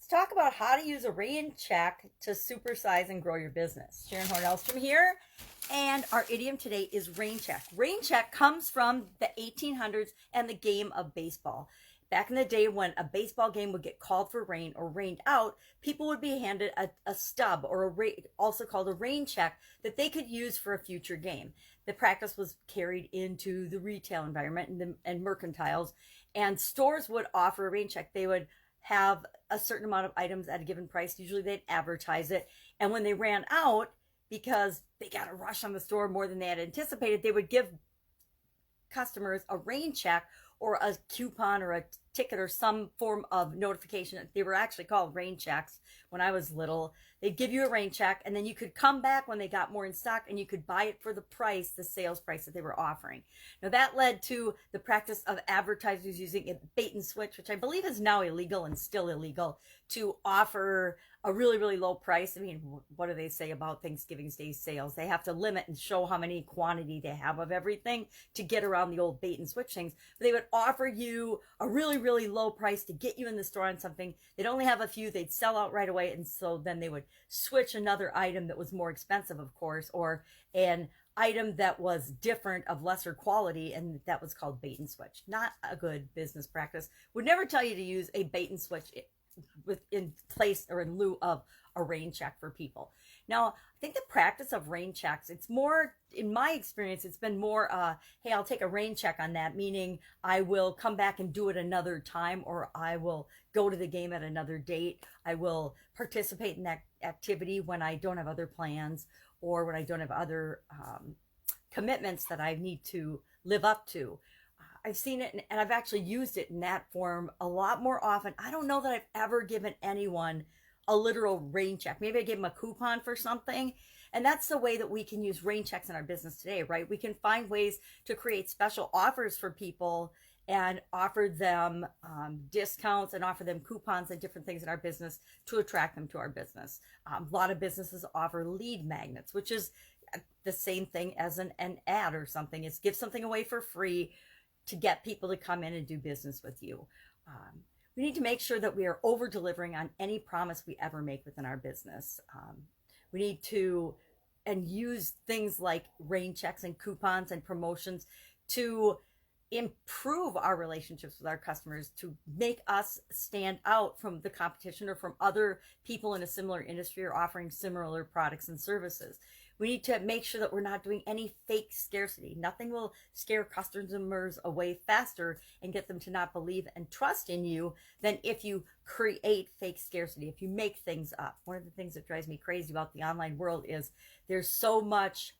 Let's talk about how to use a rain check to supersize and grow your business. Sharon Horne-Ellstrom here, and our idiom today is rain check. Rain check comes from the 1800s and the game of baseball. Back in the day when a baseball game would get called for rain or rained out, people would be handed a stub or also called a rain check that they could use for a future game. The practice was carried into the retail environment and mercantiles, and stores would offer a rain check. They would have a certain amount of items at a given price. Usually they'd advertise it. And when they ran out, because they got a rush on the store more than they had anticipated, they would give customers a rain check or a coupon or a ticket or some form of notification. They were actually called rain checks when I was little. They'd give you a rain check, and then you could come back when they got more in stock and you could buy it for the price, the sales price that they were offering. Now that led to the practice of advertisers using a bait and switch, which I believe is now illegal and still illegal, to offer a really, really low price. I mean, what do they say about Thanksgiving Day sales? They have to limit and show how many quantity they have of everything to get around the old bait and switch things. But they would offer you a really, really low price to get you in the store on something. They'd only have a few. They'd sell out right away. And so then they would switch another item that was more expensive, of course, or an item that was different of lesser quality, and that was called bait and switch. Not a good business practice. Would never tell you to use a bait and switch in place or in lieu of a rain check for people. Now, I think the practice of rain checks, it's more, in my experience, it's been more, hey, I'll take a rain check on that, meaning I will come back and do it another time, or I will go to the game at another date. I will participate in that activity when I don't have other plans or when I don't have other commitments that I need to live up to. I've seen it, and I've actually used it in that form a lot more often. I don't know that I've ever given anyone a literal rain check. Maybe I gave them a coupon for something. And that's the way that we can use rain checks in our business today, right? We can find ways to create special offers for people and offer them discounts and offer them coupons and different things in our business to attract them to our business. A lot of businesses offer lead magnets, which is the same thing as an ad or something. It's give something away for free to get people to come in and do business with you. We need to make sure that we are over delivering on any promise we ever make within our business. We need to use things like rain checks and coupons and promotions to improve our relationships with our customers, to make us stand out from the competition or from other people in a similar industry or offering similar products and services. We need to make sure that we're not doing any fake scarcity. Nothing will scare customers away faster and get them to not believe and trust in you than if you create fake scarcity, if you make things up. One of the things that drives me crazy about the online world is there's so much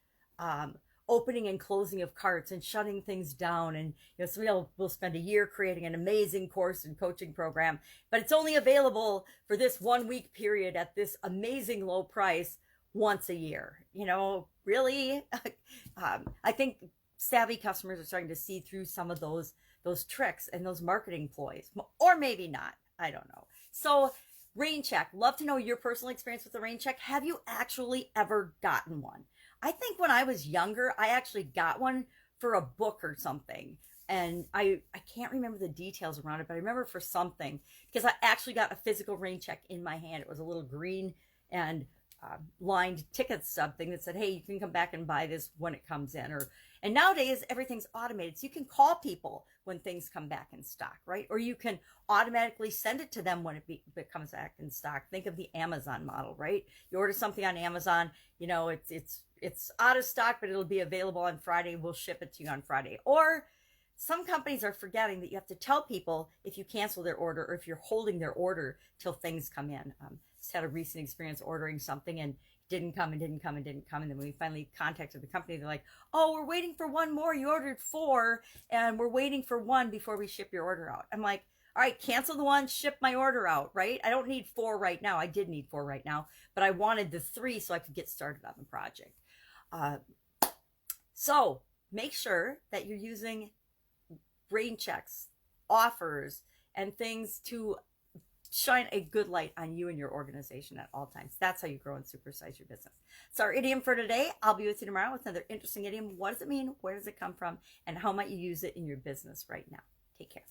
opening and closing of carts and shutting things down. And somebody will spend a year creating an amazing course and coaching program, but it's only available for this 1 week period at this amazing low price once a year. Really? I think savvy customers are starting to see through some of those tricks and those marketing ploys, or maybe not. I don't know. So rain check. Love to know your personal experience with the rain check. Have you actually ever gotten one? I think when I was younger, I actually got one for a book or something. And I can't remember the details around it, but I remember for something, because I actually got a physical rain check in my hand. It was a little green and lined ticket stub thing that said, hey, you can come back and buy this when it comes in. And nowadays everything's automated, so you can call people when things come back in stock, right? Or you can automatically send it to them when it comes back in stock. Think of the Amazon model, right? You order something on Amazon, it's out of stock, but it'll be available on Friday. We'll ship it to you on Friday. Or some companies are forgetting that you have to tell people if you cancel their order or if you're holding their order till things come in. Just had a recent experience ordering something and didn't come. And then when we finally contacted the company, they're like, oh, we're waiting for one more. You ordered 4 and we're waiting for 1 before we ship your order out. I'm like, all right, cancel the 1, ship my order out, right? I don't need 4 right now. I did need 4 right now, but I wanted the 3 so I could get started on the project. So make sure that you're using rain checks, offers, and things to shine a good light on you and your organization at all times. That's how you grow and supersize your business. So our idiom for today, I'll be with you tomorrow with another interesting idiom. What does it mean? Where does it come from? And how might you use it in your business right now? Take care.